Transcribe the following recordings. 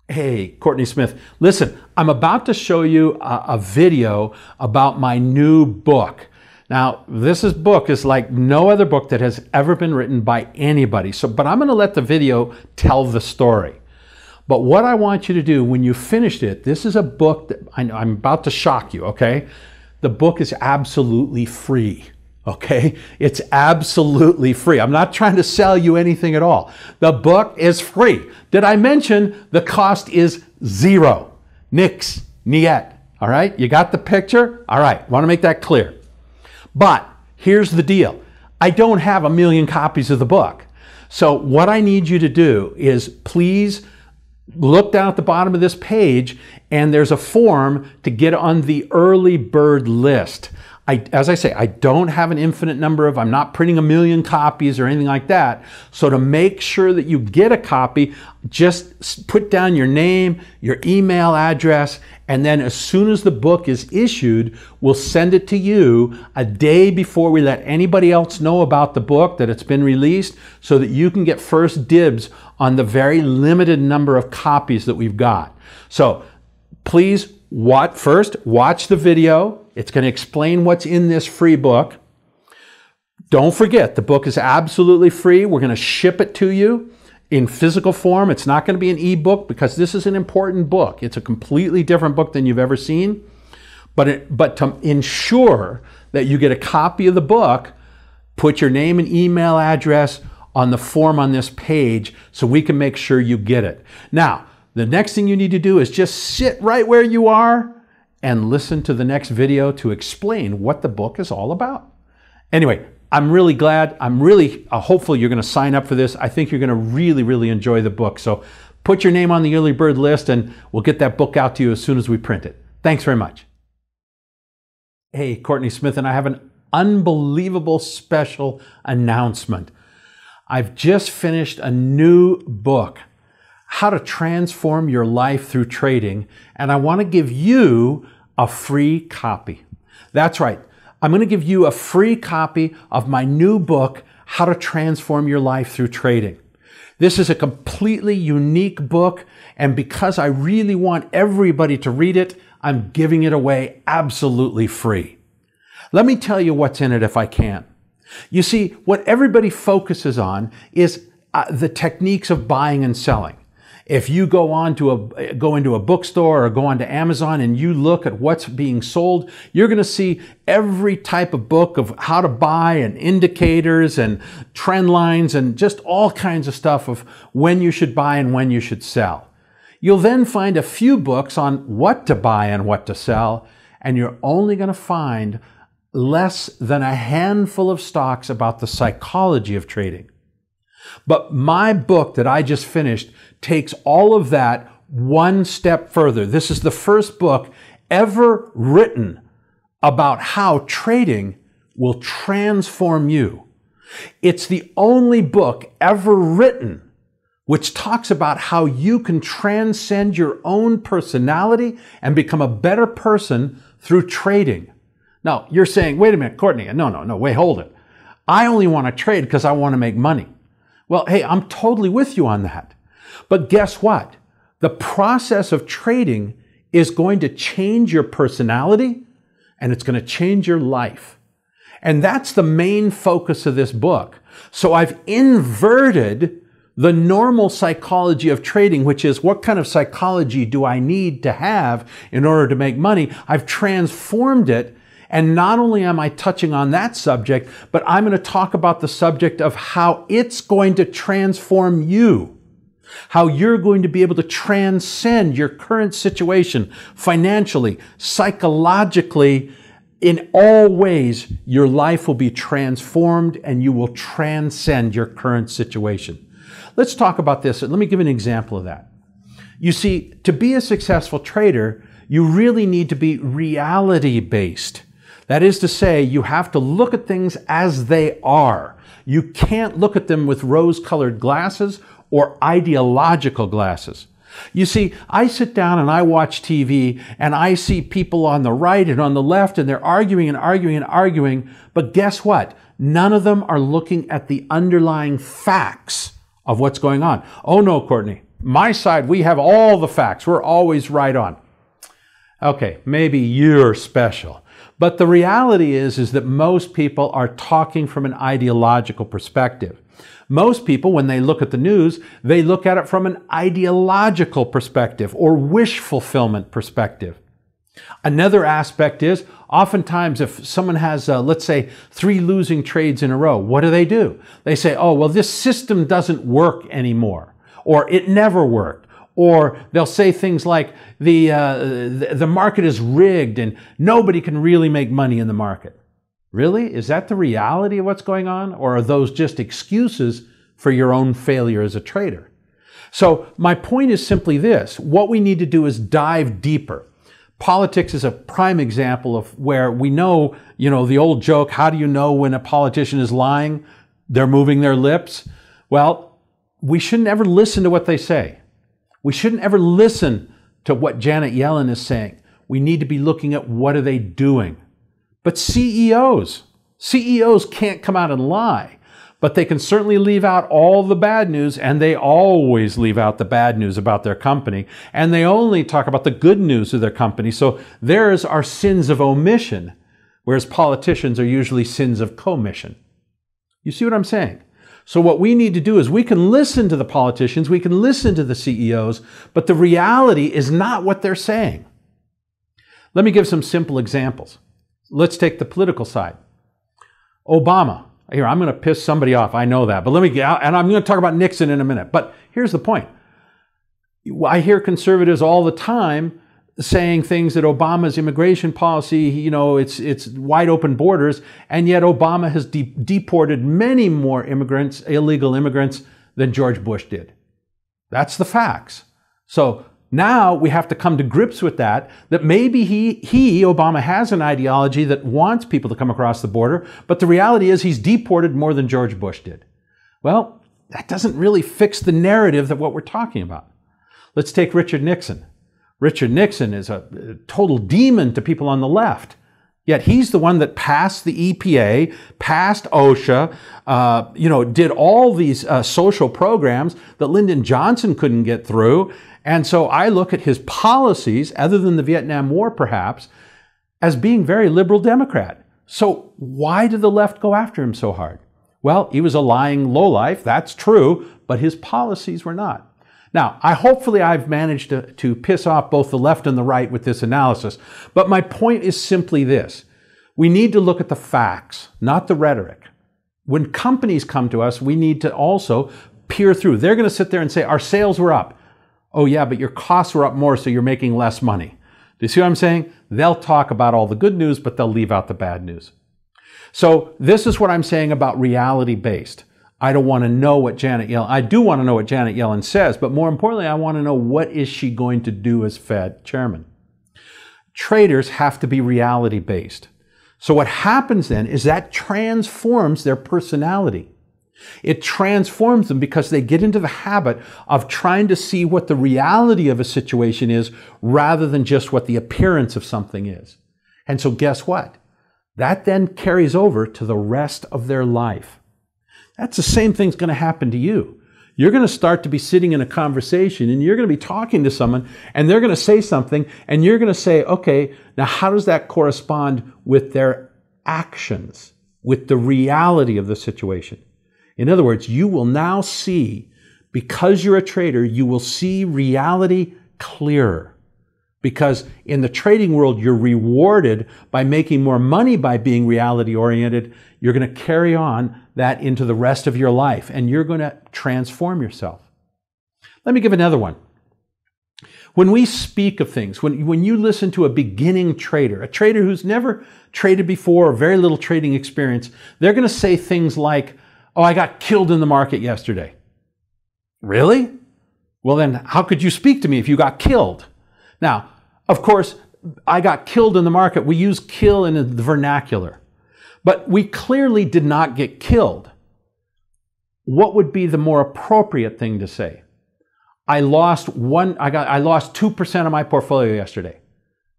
Hey, Courtney Smith. Listen, I'm about to show you a video about my new book. Now, this book is like no other book that has ever been written by anybody. But I'm going to let the video tell the story. But what I want you to do when you finished it, this is a book that I'm about to shock you, okay? The book is absolutely free. Okay, it's absolutely free. I'm not trying to sell you anything at all. The book is free. Did I mention the cost is zero? Nix, niet. All right, you got the picture? All right, want to make that clear. But here's the deal. I don't have 1 million copies of the book. So what I need you to do is please look down at the bottom of this page and there's a form to get on the early bird list. As I say, I don't have an infinite number I'm not printing 1 million copies or anything like that. So to make sure that you get a copy, just put down your name, your email address, and then as soon as the book is issued, we'll send it to you a day before we let anybody else know about the book, that it's been released, so that you can get first dibs on the very limited number of copies that we've got. So please first watch the video. It's going to explain what's in this free book. Don't forget, the book is absolutely free. We're going to ship it to you in physical form. It's not going to be an ebook because this is an important book. It's a completely different book than you've ever seen. But to ensure that you get a copy of the book, put your name and email address on the form on this page so we can make sure you get it. Now, the next thing you need to do is just sit right where you are and listen to the next video to explain what the book is all about. Anyway, I'm really glad. I'm really hopeful you're going to sign up for this. I think you're going to really, really enjoy the book. So put your name on the early bird list and we'll get that book out to you as soon as we print it. Thanks very much. Hey, Courtney Smith, and I have an unbelievable special announcement. I've just finished a new book, How to Transform Your Life Through Trading, and I want to give you a free copy. That's right. I'm going to give you a free copy of my new book, How to Transform Your Life Through Trading. This is a completely unique book, and because I really want everybody to read it, I'm giving it away absolutely free. Let me tell you what's in it if I can. You see, what everybody focuses on is the techniques of buying and selling. If you go into a bookstore or go onto Amazon and you look at what's being sold, you're going to see every type of book of how to buy and indicators and trend lines and just all kinds of stuff of when you should buy and when you should sell. You'll then find a few books on what to buy and what to sell, and you're only going to find less than a handful of stocks about the psychology of trading. But my book that I just finished takes all of that one step further. This is the first book ever written about how trading will transform you. It's the only book ever written which talks about how you can transcend your own personality and become a better person through trading. Now, you're saying, wait a minute, Courtney, no, wait, hold it. I only want to trade because I want to make money. Well, hey, I'm totally with you on that. But guess what? The process of trading is going to change your personality and it's going to change your life. And that's the main focus of this book. So I've inverted the normal psychology of trading, which is what kind of psychology do I need to have in order to make money? I've transformed it. And not only am I touching on that subject, but I'm going to talk about the subject of how it's going to transform you. How you're going to be able to transcend your current situation financially, psychologically, in all ways, your life will be transformed and you will transcend your current situation. Let's talk about this. Let me give an example of that. You see, to be a successful trader, you really need to be reality-based. That is to say, you have to look at things as they are. You can't look at them with rose-colored glasses or ideological glasses. You see, I sit down and I watch TV and I see people on the right and on the left and they're arguing and arguing and arguing, but guess what? None of them are looking at the underlying facts of what's going on. Oh no, Courtney, My side, we have all the facts. We're always right on. Okay, maybe you're special. But the reality is that most people are talking from an ideological perspective. Most people, when they look at the news, they look at it from an ideological perspective or wish fulfillment perspective. Another aspect is, oftentimes if someone has, let's say, 3 losing trades in a row, what do? They say, oh, well, this system doesn't work anymore, or it never worked. Or they'll say things like, the market is rigged and nobody can really make money in the market. Really? Is that the reality of what's going on? Or are those just excuses for your own failure as a trader? So my point is simply this. What we need to do is dive deeper. Politics is a prime example of where we know, the old joke, how do you know when a politician is lying? They're moving their lips. Well, we shouldn't ever listen to what they say. We shouldn't ever listen to what Janet Yellen is saying. We need to be looking at what are they doing. But CEOs can't come out and lie, but they can certainly leave out all the bad news, and they always leave out the bad news about their company, and they only talk about the good news of their company. So theirs are sins of omission, whereas politicians are usually sins of commission. You see what I'm saying? So what we need to do is we can listen to the politicians, we can listen to the CEOs, but the reality is not what they're saying. Let me give some simple examples. Let's take the political side. Obama. Here, I'm going to piss somebody off. I know that. But and I'm going to talk about Nixon in a minute. But here's the point. I hear conservatives all the time saying things that Obama's immigration policy, it's wide open borders, and yet Obama has deported many more illegal immigrants, than George Bush did. That's the facts. So now we have to come to grips with that maybe Obama has an ideology that wants people to come across the border, but the reality is he's deported more than George Bush did. Well, that doesn't really fix the narrative that what we're talking about. Let's take Richard Nixon. Richard Nixon is a total demon to people on the left. Yet he's the one that passed the EPA, passed OSHA, did all these social programs that Lyndon Johnson couldn't get through. And so I look at his policies, other than the Vietnam War perhaps, as being very liberal Democrat. So why did the left go after him so hard? Well, he was a lying lowlife, that's true, but his policies were not. Now, hopefully I've managed to piss off both the left and the right with this analysis, but my point is simply this. We need to look at the facts, not the rhetoric. When companies come to us, we need to also peer through. They're going to sit there and say, our sales were up. Oh yeah, but your costs were up more, so you're making less money. Do you see what I'm saying? They'll talk about all the good news, but they'll leave out the bad news. So this is what I'm saying about reality-based. I don't want to know what Janet Yellen, I do want to know what Janet Yellen says, but more importantly, I want to know what is she going to do as Fed chairman. Traders have to be reality-based. So what happens then is that transforms their personality. It transforms them because they get into the habit of trying to see what the reality of a situation is rather than just what the appearance of something is. And so guess what? That then carries over to the rest of their life. That's the same thing's going to happen to you. You're going to start to be sitting in a conversation and you're going to be talking to someone and they're going to say something and you're going to say, okay, now how does that correspond with their actions, with the reality of the situation? In other words, you will now see, because you're a trader, you will see reality clearer. Because in the trading world, you're rewarded by making more money by being reality-oriented. You're going to carry on that into the rest of your life, and you're going to transform yourself. Let me give another one. When we speak of things, when you listen to a beginning trader, a trader who's never traded before or very little trading experience, they're going to say things like, oh, I got killed in the market yesterday. Really? Well, then how could you speak to me if you got killed? Now, of course, I got killed in the market. We use kill in the vernacular. But we clearly did not get killed. What would be the more appropriate thing to say? I lost 2% of my portfolio yesterday.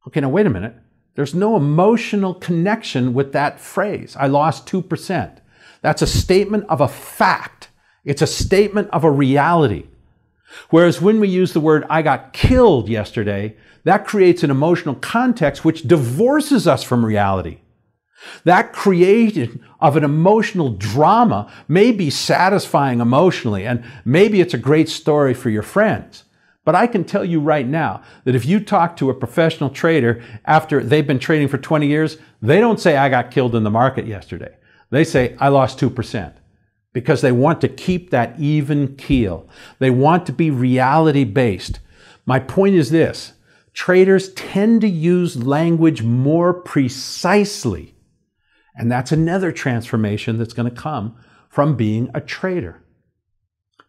Okay, now wait a minute. There's no emotional connection with that phrase. I lost 2%. That's a statement of a fact. It's a statement of a reality. Whereas when we use the word, I got killed yesterday, that creates an emotional context which divorces us from reality. That creation of an emotional drama may be satisfying emotionally, and maybe it's a great story for your friends. But I can tell you right now that if you talk to a professional trader after they've been trading for 20 years, they don't say, I got killed in the market yesterday. They say, I lost 2%. Because they want to keep that even keel. They want to be reality-based. My point is this: traders tend to use language more precisely. And that's another transformation that's going to come from being a trader.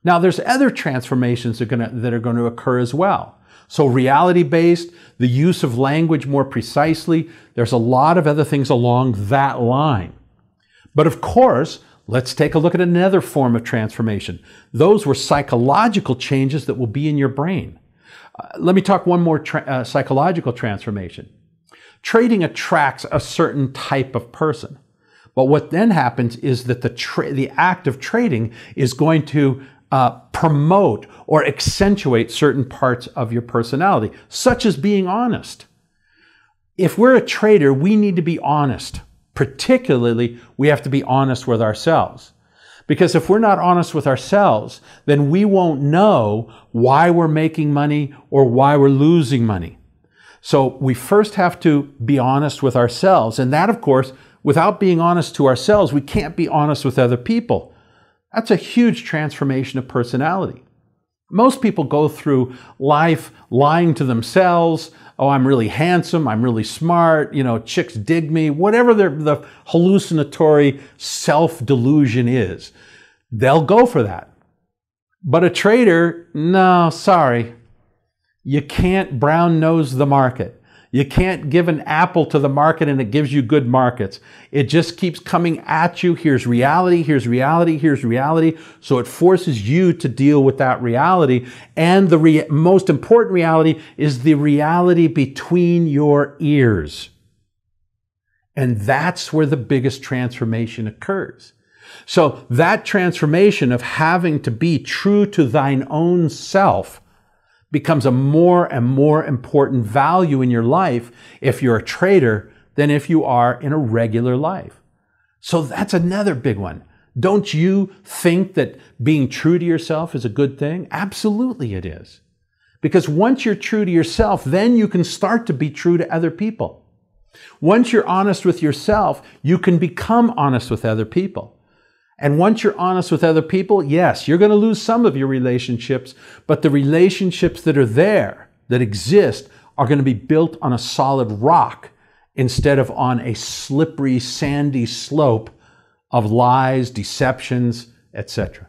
Now, there's other transformations that are going to occur as well. So reality-based, the use of language more precisely, there's a lot of other things along that line. But of course, let's take a look at another form of transformation. Those were psychological changes that will be in your brain. Let me talk one more psychological transformation. Trading attracts a certain type of person. But what then happens is that the act of trading is going to promote or accentuate certain parts of your personality, such as being honest. If we're a trader, we need to be honest. Particularly, we have to be honest with ourselves. Because if we're not honest with ourselves, then we won't know why we're making money or why we're losing money. So we first have to be honest with ourselves. And that, of course, without being honest to ourselves, we can't be honest with other people. That's a huge transformation of personality. Most people go through life lying to themselves. Oh, I'm really handsome, I'm really smart, chicks dig me, whatever the hallucinatory self-delusion is. They'll go for that. But a trader, no, sorry. You can't brown nose the market. You can't give an apple to the market and it gives you good markets. It just keeps coming at you. Here's reality, here's reality, here's reality. So it forces you to deal with that reality. And the most important reality is the reality between your ears. And that's where the biggest transformation occurs. So that transformation of having to be true to thine own self becomes a more and more important value in your life if you're a trader than if you are in a regular life. So that's another big one. Don't you think that being true to yourself is a good thing? Absolutely it is. Because once you're true to yourself, then you can start to be true to other people. Once you're honest with yourself, you can become honest with other people. And once you're honest with other people, yes, you're going to lose some of your relationships, but the relationships that are there, that exist, are going to be built on a solid rock instead of on a slippery, sandy slope of lies, deceptions, etc.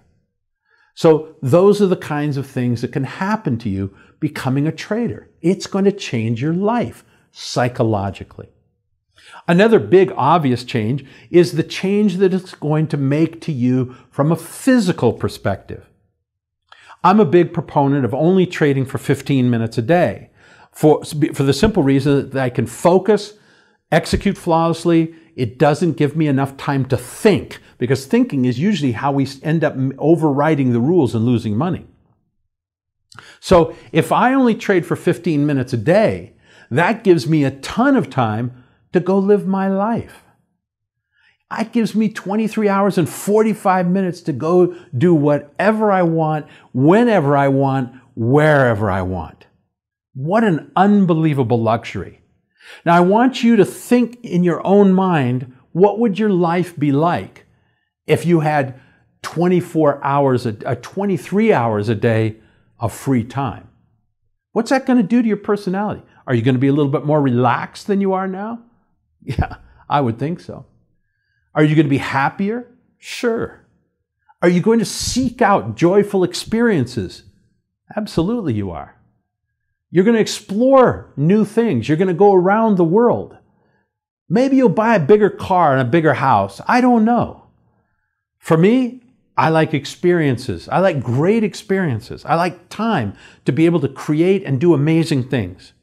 So those are the kinds of things that can happen to you becoming a trader. It's going to change your life psychologically. Another big obvious change is the change that it's going to make to you from a physical perspective. I'm a big proponent of only trading for 15 minutes a day for the simple reason that I can focus, execute flawlessly. It doesn't give me enough time to think, because thinking is usually how we end up overriding the rules and losing money. So if I only trade for 15 minutes a day, that gives me a ton of time to go live my life. It gives me 23 hours and 45 minutes to go do whatever I want, whenever I want, wherever I want. What an unbelievable luxury. Now I want you to think in your own mind, what would your life be like if you had 23 hours a day of free time? What's that going to do to your personality? Are you going to be a little bit more relaxed than you are now? Yeah, I would think so. Are you going to be happier? Sure. Are you going to seek out joyful experiences? Absolutely you are. You're going to explore new things. You're going to go around the world. Maybe you'll buy a bigger car and a bigger house. I don't know. For me, I like experiences. I like great experiences. I like time to be able to create and do amazing things.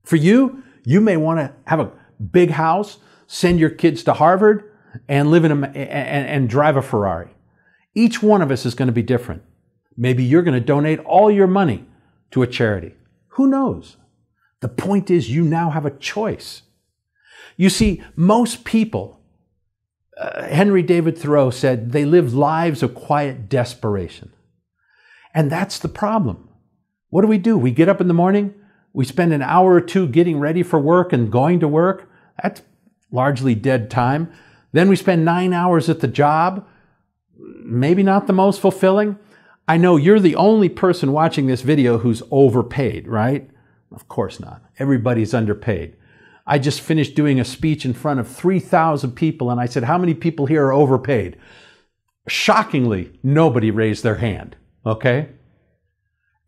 For you, you may want to have a big house, send your kids to Harvard, and live and drive a Ferrari. Each one of us is going to be different. Maybe you're going to donate all your money to a charity. Who knows? The point is, you now have a choice. You see, most people, Henry David Thoreau said, they live lives of quiet desperation. And that's the problem. What do? We get up in the morning, we spend an hour or two getting ready for work and going to work. That's largely dead time. Then we spend 9 hours at the job. Maybe not the most fulfilling. I know you're the only person watching this video who's overpaid, right? Of course not. Everybody's underpaid. I just finished doing a speech in front of 3,000 people, and I said, how many people here are overpaid? Shockingly, nobody raised their hand, okay?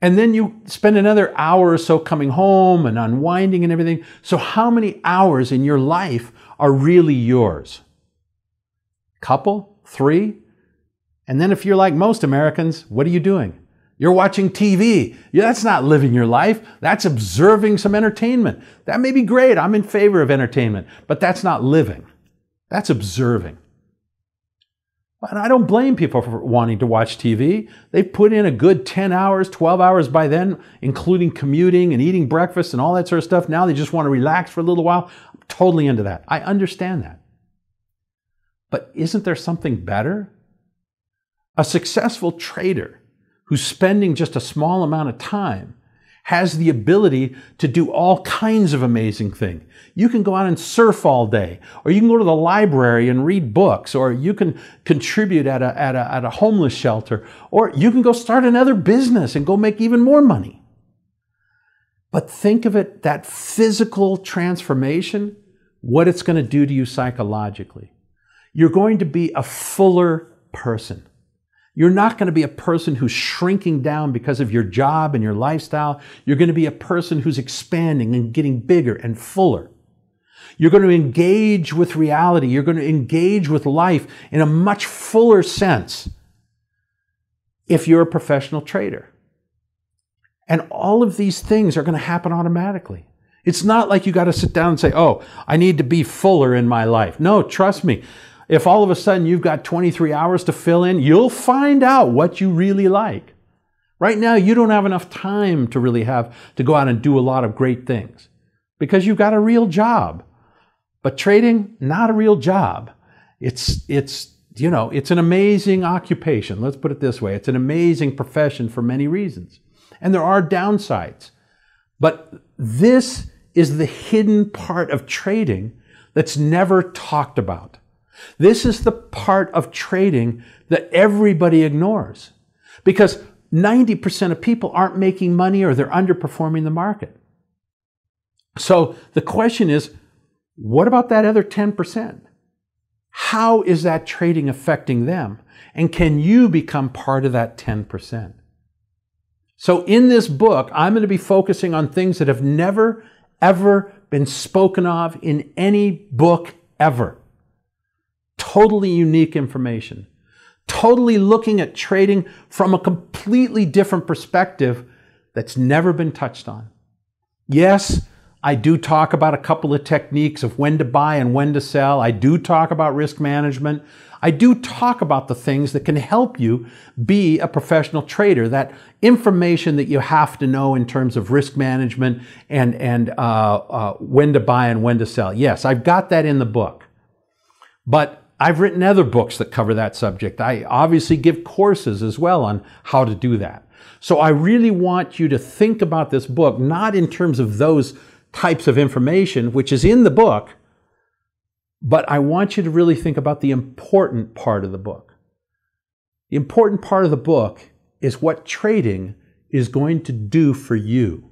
And then you spend another hour or so coming home and unwinding and everything. So how many hours in your life are really yours? Couple? 3? And then if you're like most Americans, what are you doing? You're watching TV. Yeah, that's not living your life. That's observing some entertainment. That may be great. I'm in favor of entertainment, but that's not living. That's observing. And I don't blame people for wanting to watch TV. They've put in a good 10 hours, 12 hours by then, including commuting and eating breakfast and all that sort of stuff. Now they just want to relax for a little while. I'm totally into that. I understand that. But isn't there something better? A successful trader who's spending just a small amount of time has the ability to do all kinds of amazing things. You can go out and surf all day, or you can go to the library and read books, or you can contribute at a homeless shelter, or you can go start another business and go make even more money. But think of it, that physical transformation, what it's going to do to you psychologically. You're going to be a fuller person. You're not going to be a person who's shrinking down because of your job and your lifestyle. You're going to be a person who's expanding and getting bigger and fuller. You're going to engage with reality. You're going to engage with life in a much fuller sense if you're a professional trader. And all of these things are going to happen automatically. It's not like you got to sit down and say, oh, I need to be fuller in my life. No, trust me. If all of a sudden you've got 23 hours to fill in, you'll find out what you really like. Right now, you don't have enough time to really have to go out and do a lot of great things because you've got a real job. But trading, not a real job. It's an amazing occupation. Let's put it this way. It's an amazing profession for many reasons. And there are downsides. But this is the hidden part of trading that's never talked about. This is the part of trading that everybody ignores because 90% of people aren't making money or they're underperforming the market. So the question is, what about that other 10%? How is that trading affecting them? And can you become part of that 10%? So in this book, I'm going to be focusing on things that have never, ever been spoken of in any book ever. Totally unique information. Totally looking at trading from a completely different perspective that's never been touched on. Yes, I do talk about a couple of techniques of when to buy and when to sell. I do talk about risk management. I do talk about the things that can help you be a professional trader, that information that you have to know in terms of risk management and when to buy and when to sell. Yes, I've got that in the book. But I've written other books that cover that subject. I obviously give courses as well on how to do that. So I really want you to think about this book, not in terms of those types of information, which is in the book, but I want you to really think about the important part of the book. The important part of the book is what trading is going to do for you.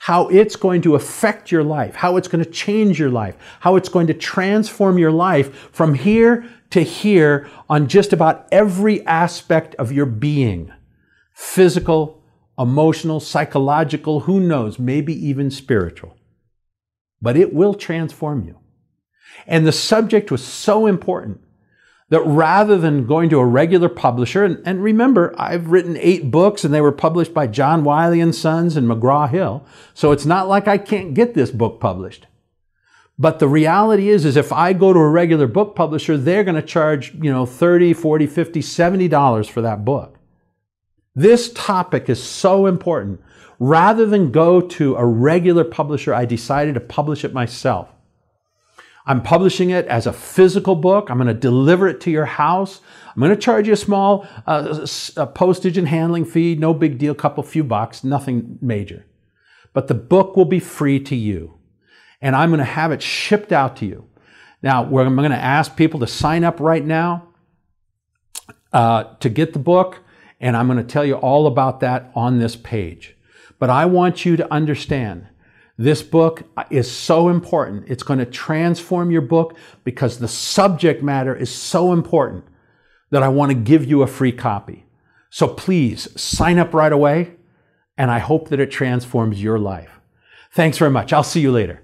How it's going to affect your life, how it's going to change your life, how it's going to transform your life from here to here on just about every aspect of your being. Physical, emotional, psychological, who knows, maybe even spiritual. But it will transform you. And the subject was so important that rather than going to a regular publisher, and remember, I've written 8 books and they were published by John Wiley and Sons and McGraw-Hill, so it's not like I can't get this book published. But the reality is if I go to a regular book publisher, they're going to charge, $30, $40, $50, $70 for that book. This topic is so important. Rather than go to a regular publisher, I decided to publish it myself. I'm publishing it as a physical book. I'm going to deliver it to your house. I'm going to charge you a small postage and handling fee. No big deal, few bucks, nothing major. But the book will be free to you. And I'm going to have it shipped out to you. Now, I'm going to ask people to sign up right now to get the book. And I'm going to tell you all about that on this page. But I want you to understand, this book is so important. It's going to transform your book because the subject matter is so important that I want to give you a free copy. So please sign up right away, and I hope that it transforms your life. Thanks very much. I'll see you later.